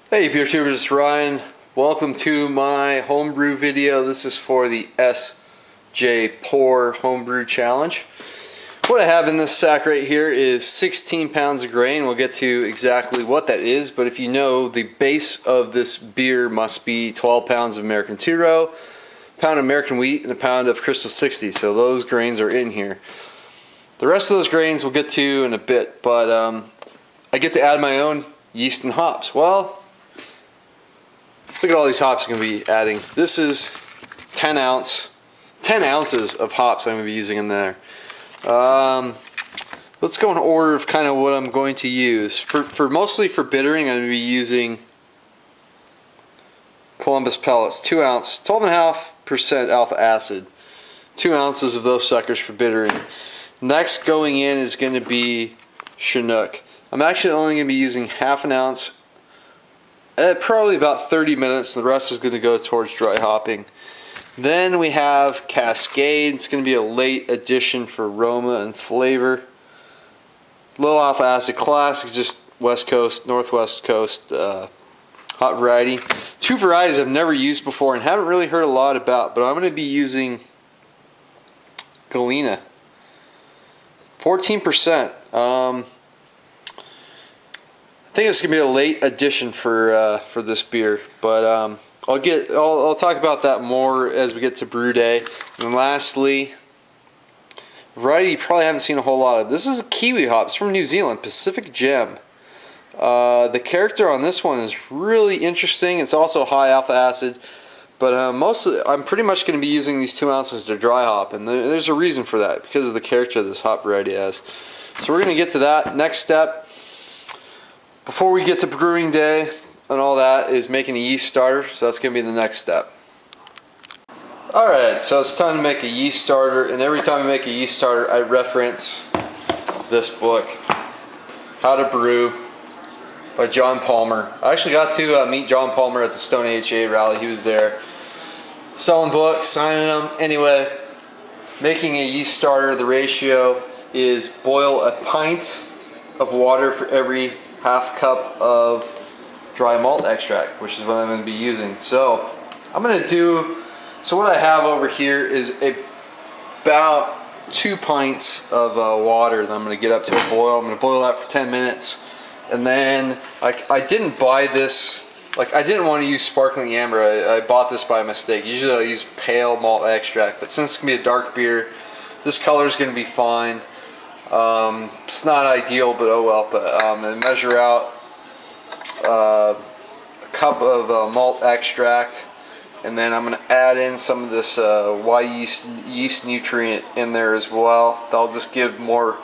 Hey beer tubers, it's Ryan. Welcome to my homebrew video. This is for the sjporr homebrew challenge. What I have in this sack right here is 16 pounds of grain. We'll get to exactly what that is, but if you know, the base of this beer must be 12 pounds of American two-row, a pound of American wheat, and a pound of Crystal 60. So those grains are in here. The rest of those grains we'll get to in a bit, but I get to add my own yeast and hops. Well, look at all these hops I'm going to be adding. This is 10 ounces of hops I'm going to be using in there. Let's go in order of kind of what I'm going to use. Mostly for bittering, I'm going to be using Columbus pellets, 2 ounce, 12.5% alpha acid. 2 ounces of those suckers for bittering. Next going in is going to be Chinook. I'm actually only going to be using half an ounce, probably about 30 minutes. The rest is going to go towards dry hopping. Then we have Cascade. It's going to be a late addition for aroma and flavor. Low alpha acid classic, just West Coast, Northwest Coast hot variety. Two varieties I've never used before and haven't really heard a lot about, but I'm going to be using Galena. 14%. I think it's gonna be a late addition for this beer, but I'll talk about that more as we get to brew day. And lastly, variety you probably haven't seen a whole lot of. This is a kiwi hop. It's from New Zealand, Pacific Gem. The character on this one is really interesting. It's also high alpha acid, but I'm pretty much going to be using these 2 ounces to dry hop, and there's a reason for that because of the character this hop variety has. So we're going to get to that. Next step, before we get to brewing day and all that, is making a yeast starter. So that's going to be the next step. Alright, so it's time to make a yeast starter, and every time I make a yeast starter I reference this book, How to Brew by John Palmer. I actually got to meet John Palmer at the Stone AHA rally. He was there selling books, signing them. Anyway, making a yeast starter, the ratio is boil a pint of water for every half cup of dry malt extract, which is what I'm going to be using. So what I have over here is about 2 pints of water that I'm going to get up to a boil. I'm going to boil that for 10 minutes. And then I didn't buy this, I didn't want to use sparkling amber. I bought this by mistake. Usually I use pale malt extract, but since it's going to be a dark beer, this color is going to be fine. It's not ideal, but oh well. But I'm going to measure out a cup of malt extract, and then I'm going to add in some of this yeast nutrient in there as well. That'll just give more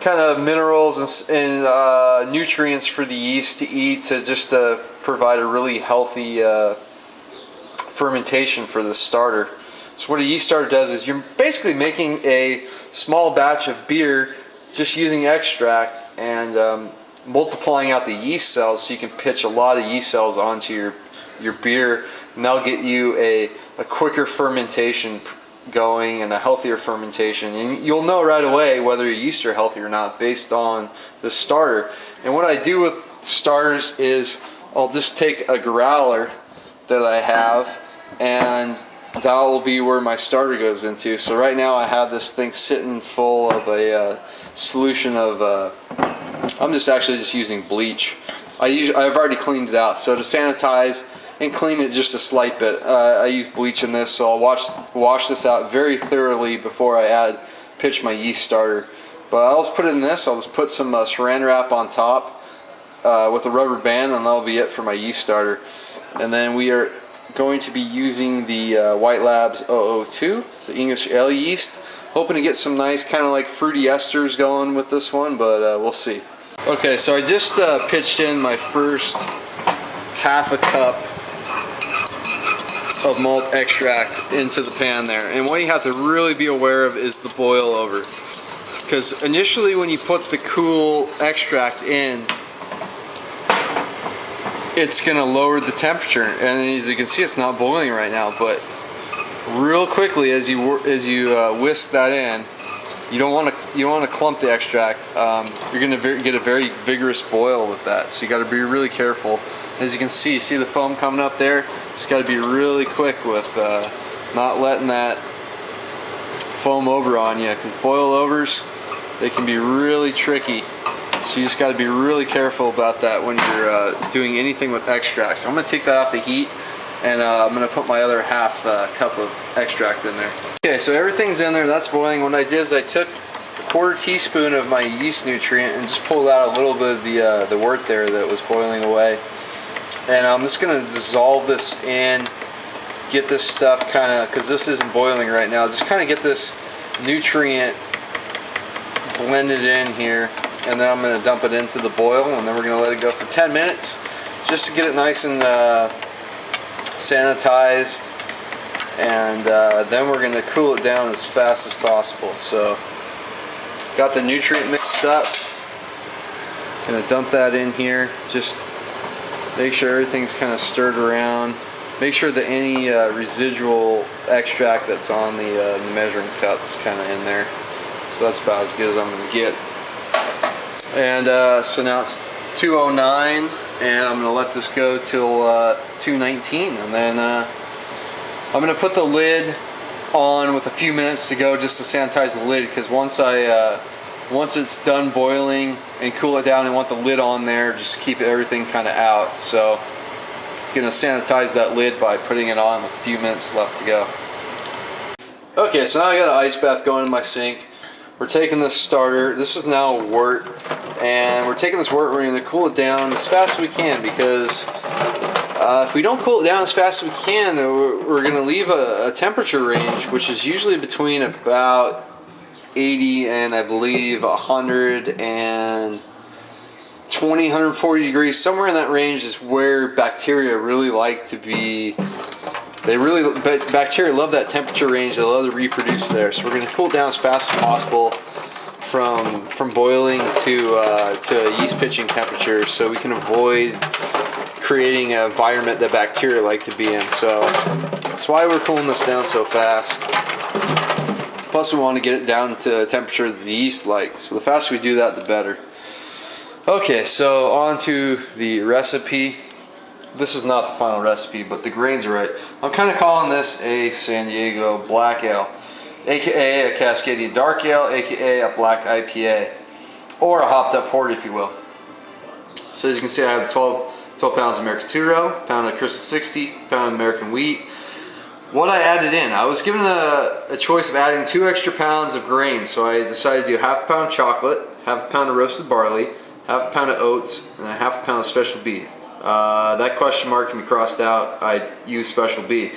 kind of minerals and nutrients for the yeast to eat, to just provide a really healthy fermentation for this starter. So what a yeast starter does is you're basically making a small batch of beer just using extract and multiplying out the yeast cells, so you can pitch a lot of yeast cells onto your beer, and that'll get you a quicker fermentation going and a healthier fermentation. And you'll know right away whether your yeast are healthy or not based on the starter. And what I do with starters is I'll just take a growler that I have, and that will be where my starter goes into. So right now I have this thing sitting full of a solution of I'm actually just using bleach. I've already cleaned it out, so to sanitize and clean it just a slight bit, I use bleach in this. So I'll wash this out very thoroughly before I pitch my yeast starter. But I'll just put it in this. I'll just put some saran wrap on top with a rubber band, and that'll be it for my yeast starter. And then we are going to be using the White Labs 002. It's the English ale yeast. Hoping to get some nice kind of like fruity esters going with this one, but we'll see. Okay, so I just pitched in my first half a cup of malt extract into the pan there, and what you have to really be aware of is the boil over, because initially when you put the cool extract in, it's going to lower the temperature, and as you can see it's not boiling right now, but real quickly as you whisk that in, You don't want to clump the extract. You're going to get a very vigorous boil with that, so you got to be really careful. As you can see the foam coming up there. Just got to be really quick with not letting that foam over on you, because boil overs, they can be really tricky. So you just got to be really careful about that when you're doing anything with extracts. So I'm going to take that off the heat, and I'm going to put my other half cup of extract in there. Okay, so everything's in there, that's boiling. What I did is I took a 1/4 teaspoon of my yeast nutrient and just pulled out a little bit of the wort there that was boiling away. And I'm just going to dissolve this in, get this stuff kind of, because this isn't boiling right now, just kind of get this nutrient blended in here. And then I'm going to dump it into the boil, and then we're going to let it go for 10 minutes just to get it nice and sanitized. And then we're going to cool it down as fast as possible. So got the nutrient mixed up. Going to dump that in here. Just make sure everything's kind of stirred around. Make sure that any residual extract that's on the measuring cup is kind of in there. So that's about as good as I'm going to get. And so now it's 2:09, and I'm going to let this go till 2:19, and then I'm going to put the lid on with a few minutes to go just to sanitize the lid, because once it's done boiling and cool it down, I want the lid on there, just keep everything kind of out. So I'm going to sanitize that lid by putting it on with a few minutes left to go. Okay, so now I got an ice bath going in my sink. We're taking this starter, this is now a wort, and we're taking this wort, we're going to cool it down as fast as we can, because if we don't cool it down as fast as we can, we're going to leave a temperature range, which is usually between about 80 and I believe 120, 140 degrees. Somewhere in that range is where bacteria really like to be. Bacteria love that temperature range. They love to reproduce there. So we're going to cool it down as fast as possible from boiling to a yeast pitching temperature, so we can avoid creating an environment that bacteria like to be in. So that's why we're cooling this down so fast. Plus we want to get it down to a temperature that the yeast like. So the faster we do that, the better. Okay, so on to the recipe. This is not the final recipe, but the grains are right. I'm kind of calling this a San Diego Black Ale, aka a Cascadian Dark Ale, aka a Black IPA, or a hopped up port, if you will. So as you can see, I have 12 pounds of American 2-row, pound of Crystal 60, pound of American wheat. What I added in, I was given a choice of adding 2 extra pounds of grain, so I decided to do half a pound of chocolate, half a pound of roasted barley, half a pound of oats, and a half a pound of Special B. That question mark can be crossed out. I use Special B.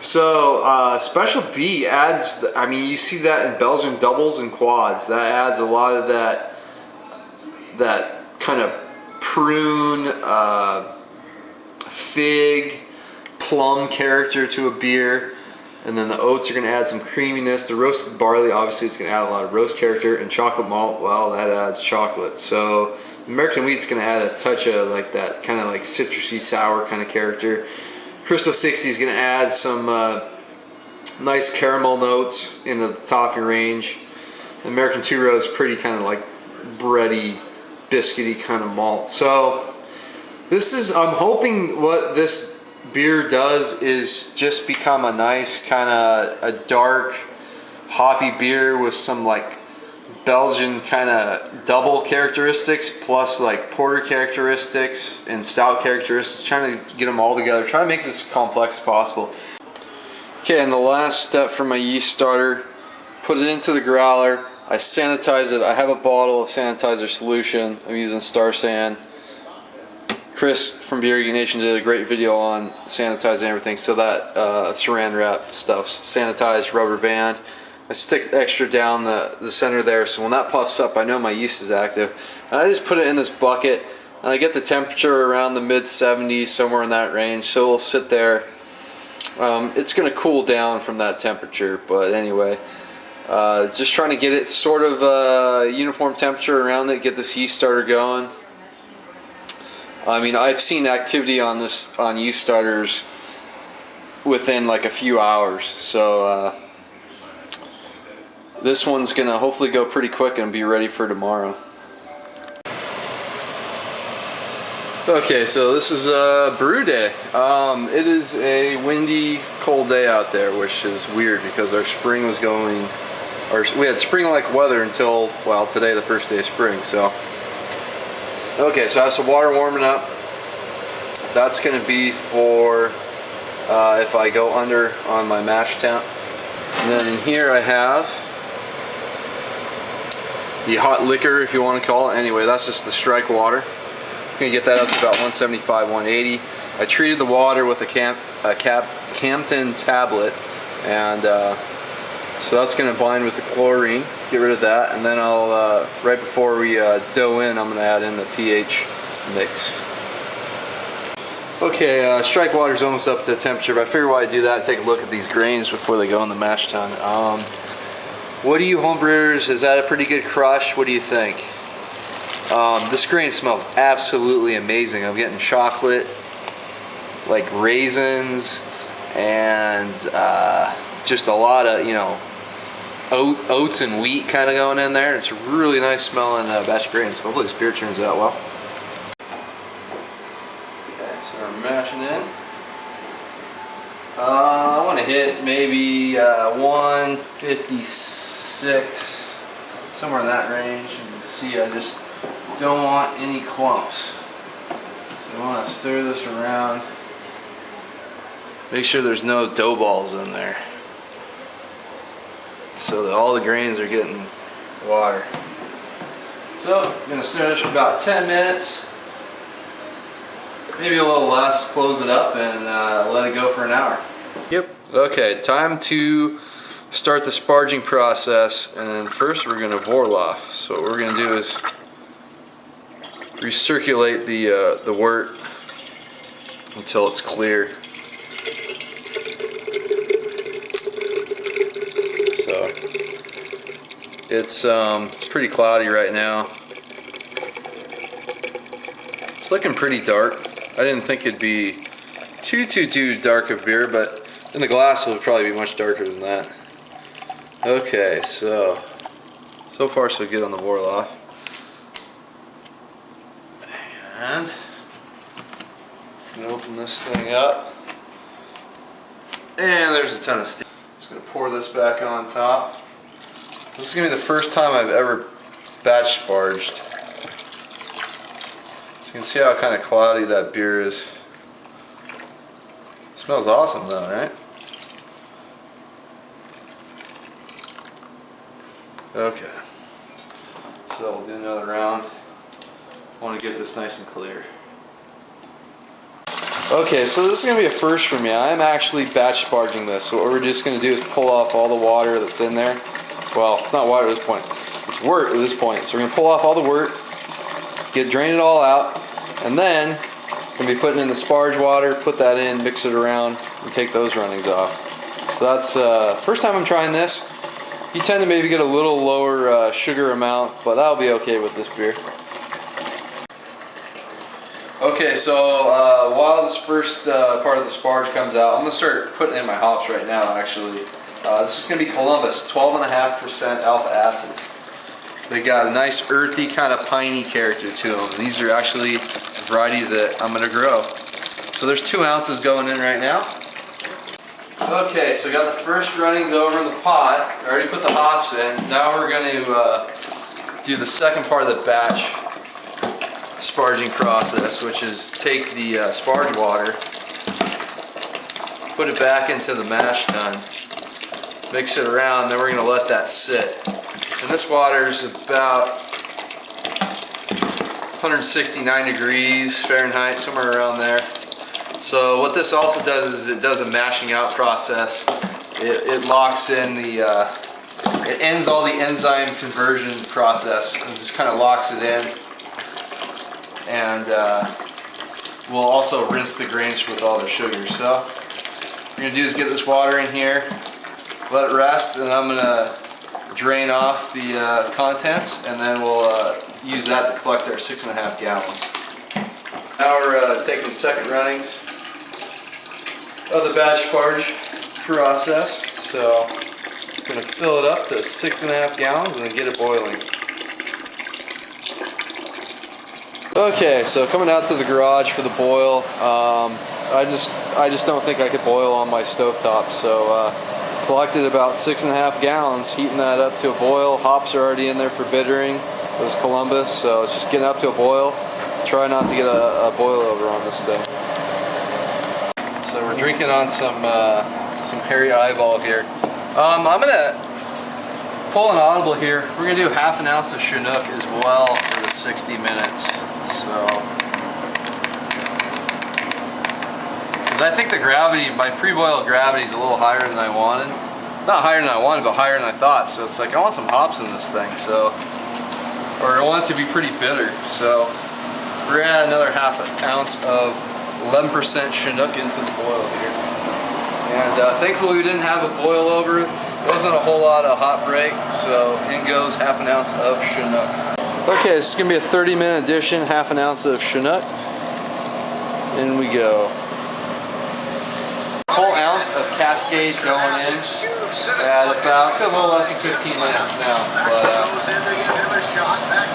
So Special B adds, I mean, you see that in Belgian doubles and quads. That adds a lot of that kind of prune, fig, plum character to a beer. And then the oats are going to add some creaminess. The roasted barley, obviously, it's going to add a lot of roast character. And chocolate malt, well, that adds chocolate. So American wheat's going to add a touch of like that kind of like citrusy, sour kind of character. Crystal 60 is going to add some nice caramel notes into the topping range. The American 2-row is pretty kind of like bready, biscuity kind of malt. So this is, I'm hoping what this beer does is just become a nice kind of a dark, hoppy beer with some like Belgian kind of double characteristics plus like porter characteristics and stout characteristics, trying to get them all together, try to make this as complex as possible. Okay, and the last step for my yeast starter, put it into the growler. I sanitize it. I have a bottle of sanitizer solution. I'm using Star San. Chris from Beer Nation did a great video on sanitizing everything, so that saran wrap stuff's sanitized rubber band. I stick extra down the center there, so when that puffs up, I know my yeast is active. And I just put it in this bucket, and I get the temperature around the mid-70s, somewhere in that range, so it'll sit there. It's going to cool down from that temperature, but anyway, just trying to get it sort of uniform temperature around it, get this yeast starter going. I mean, I've seen activity on yeast starters within like a few hours, so this one's gonna hopefully go pretty quick and be ready for tomorrow. Okay, so this is brew day. It is a windy, cold day out there, which is weird because our spring was going, we had spring-like weather until, well, today, the first day of spring. So, okay, so I have some water warming up. That's going to be for if I go under on my mash temp. And then in here I have the hot liquor, if you want to call it. Anyway, that's just the strike water. I'm going to get that up to about 175, 180. I treated the water with a Campton tablet, and so that's going to bind with the chlorine, get rid of that, and then I'll, right before we dough in, I'm going to add in the pH mix. Okay, strike water is almost up to temperature, but I figure while I do that, take a look at these grains before they go in the mash tun. What do you homebrewers, is that a pretty good crush? What do you think? This grain smells absolutely amazing. I'm getting chocolate, like raisins, and just a lot of, you know, oats and wheat kind of going in there. It's a really nice smelling batch of grains. Hopefully this beer turns out well. So we're mashing in. I want to hit maybe 156, somewhere in that range. You can see I just don't want any clumps. So I want to stir this around. Make sure there's no dough balls in there, so that all the grains are getting water. So I'm going to stir this for about 10 minutes. Maybe a little less, close it up, and let it go for an hour. Yep. Okay, time to start the sparging process, and then first we're going to vorloff. So what we're going to do is recirculate the wort until it's clear. So it's pretty cloudy right now. It's looking pretty dark. I didn't think it'd be too dark of beer, but in the glass it would probably be much darker than that. Okay, so far so good on the vorloff. And I'm gonna open this thing up, and there's a ton of steam. Just gonna pour this back on top. This is gonna be the first time I've ever batch sparged. So you can see how kind of cloudy that beer is. It smells awesome though, right? Okay, so we'll do another round. I want to get this nice and clear. Okay, so this is going to be a first for me. I'm actually batch sparging this. So what we're just going to do is pull off all the water that's in there. Well, it's not water at this point. It's wort at this point. So we're going to pull off all the wort, drain it all out, and then we're going to be putting in the sparge water, put that in, mix it around, and take those runnings off. So that's first time I'm trying this. You tend to maybe get a little lower sugar amount, but that'll be okay with this beer. Okay, so while this first part of the sparge comes out, I'm going to start putting in my hops right now, actually. This is going to be Columbus, 12.5% alpha acids. They got a nice earthy kind of piney character to them. These are actually a variety that I'm going to grow. So there's 2 ounces going in right now. Okay, so got the first runnings over in the pot. I already put the hops in. Now we're going to do the second part of the batch sparging process, which is take the sparge water, put it back into the mash tun, mix it around, then we're going to let that sit. And this water is about 169 degrees Fahrenheit, somewhere around there. So what this also does is it does a mashing out process. It locks in the, it ends all the enzyme conversion process and just kind of locks it in. And we'll also rinse the grains with all their sugar. So what we're going to do is get this water in here, let it rest, and I'm going to drain off the contents, and then we'll use that to collect our 6.5 gallons. Now we're taking second runnings of the batch sparge process. So I'm going to fill it up to 6.5 gallons and then get it boiling. Okay, so coming out to the garage for the boil. I just don't think I could boil on my stovetop, so collected about 6.5 gallons, heating that up to a boil. Hops are already in there for bittering. It was Columbus, so it's just getting up to a boil. Try not to get a boil over on this thing. So we're drinking on some Hairy Eyeball here. I'm gonna pull an audible here. We're gonna do 1/2 ounce of Chinook as well for the 60 minutes. So, because I think the gravity, my pre-boil gravity is a little higher than I wanted. Not higher than I wanted, but higher than I thought. So it's like I want some hops in this thing. So, or I want it to be pretty bitter. So we're gonna add another 1/2 ounce of 11% Chinook into the boil here. And thankfully we didn't have a boil over. There wasn't a whole lot of hot break, so in goes 1/2 ounce of Chinook. Okay, this is going to be a 30-minute addition, 1/2 ounce of Chinook. In we go. Full ounce of Cascade going in at about, it's a little less than 15 minutes now, but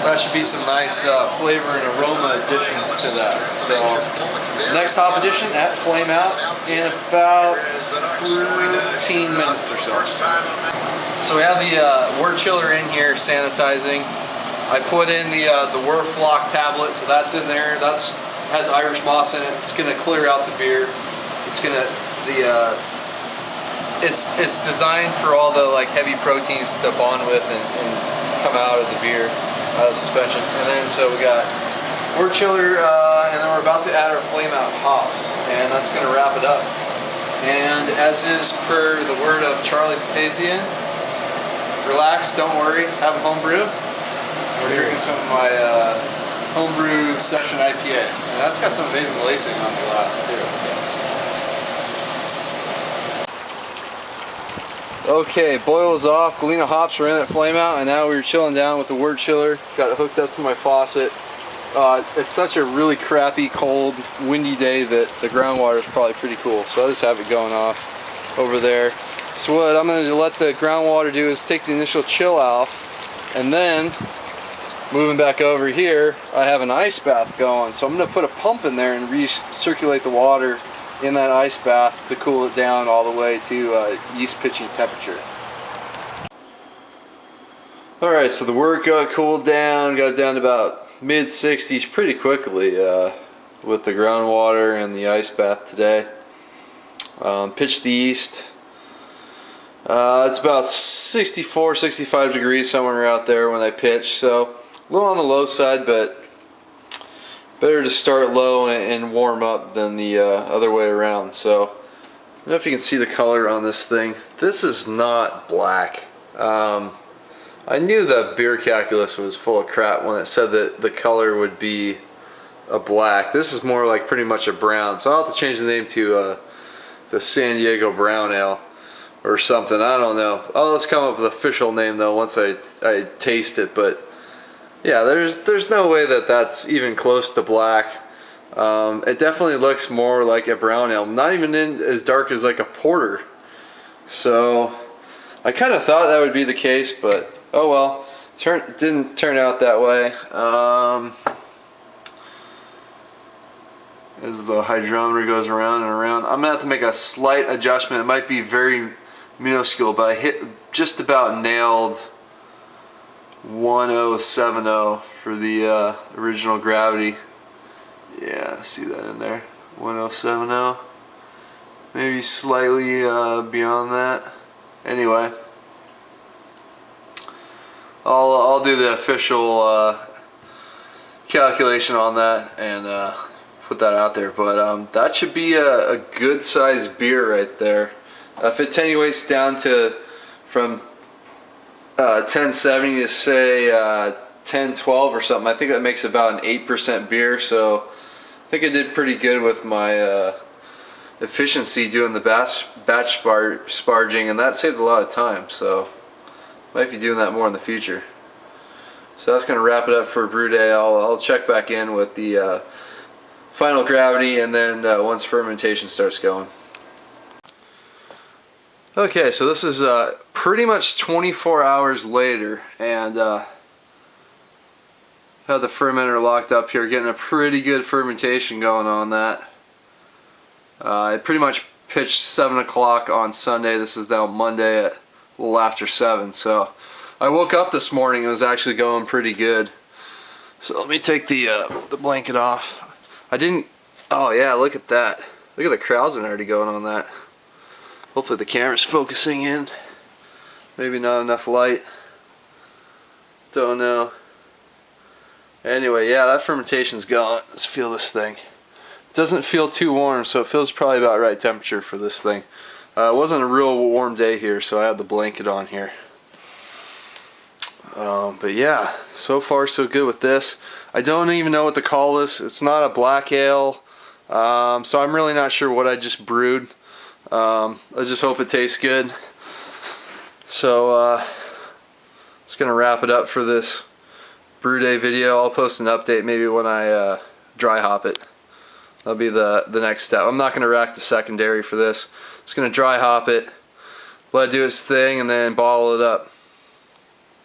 that should be some nice flavor and aroma additions to that. So, next hop addition at flame out in about 15 minutes or so. So we have the wort chiller in here sanitizing. I put in the wort flock tablet, so that's in there. That's has Irish moss in it. It's gonna clear out the beer. It's gonna it's designed for all the like heavy proteins to bond with and come out of the beer, out of suspension. And then so we got wort chiller, and then we're about to add our flame out hops, and that's gonna wrap it up. And as is per the word of Charlie Papazian, relax, don't worry, have a homebrew. We're drinking some of my Homebrew Session IPA, and that's got some amazing lacing on the glass too. So. Okay, boil is off. Galena hops were in at flame out, and now we're chilling down with the wort chiller. Got it hooked up to my faucet. It's such a really crappy, cold, windy day that the groundwater is probably pretty cool. So I just have it going off over there. So what I'm going to let the groundwater do is take the initial chill off, and then moving back over here, I have an ice bath going. So I'm going to put a pump in there and recirculate the water in that ice bath to cool it down all the way to yeast pitching temperature. Alright, so the wort got cooled down, got it down to about mid-60s pretty quickly with the groundwater and the ice bath today. Pitched the yeast. It's about 64, 65 degrees somewhere out there when I pitch, so a little on the low side, but better to start low and warm up than the other way around. So I don't know if you can see the color on this thing. This is not black. I knew that beer calculus was full of crap when it said that the color would be a black. This is more like pretty much a brown, so I'll have to change the name to the San Diego Brown Ale or something. I don't know. Let's come up with an official name though once I taste it. But yeah, there's no way that that's even close to black. It definitely looks more like a brown ale, not even as dark as like a porter. So I kind of thought that would be the case, but oh well, didn't turn out that way. As the hydrometer goes around and around, I'm gonna have to make a slight adjustment. It might be very minuscule, but I hit just about nailed 1070 for the original gravity. Yeah, see that in there, 1070. Maybe slightly beyond that. Anyway, I'll do the official calculation on that and put that out there. But that should be a good sized beer right there. If it attenuates down to from 1070 to say 1012 or something, I think that makes about an 8% beer. So I think I did pretty good with my efficiency doing the batch sparging, and that saved a lot of time. So might be doing that more in the future. So that's going to wrap it up for brew day. I'll check back in with the final gravity, and then once fermentation starts going. Okay, so this is pretty much 24 hours later, and had the fermenter locked up here, getting a pretty good fermentation going on that. I pretty much pitched 7 o'clock on Sunday. This is now Monday at a little after 7. So I woke up this morning, it was actually going pretty good. So let me take the blanket off. I didn't, oh yeah, look at that. Look at the krausen already going on that. Hopefully the camera's focusing in. Maybe not enough light. Don't know. Anyway, yeah, that fermentation's gone. Let's feel this thing. It doesn't feel too warm, so it feels probably about right temperature for this thing. It wasn't a real warm day here, so I had the blanket on here. But yeah, so far so good with this. I don't even know what to call this. It's not a black ale, so I'm really not sure what I just brewed. I just hope it tastes good. So just gonna wrap it up for this brew day video. I'll post an update maybe when I dry hop it. That'll be the next step. I'm not gonna rack the secondary for this. Just gonna dry hop it, let it do its thing, and then bottle it up.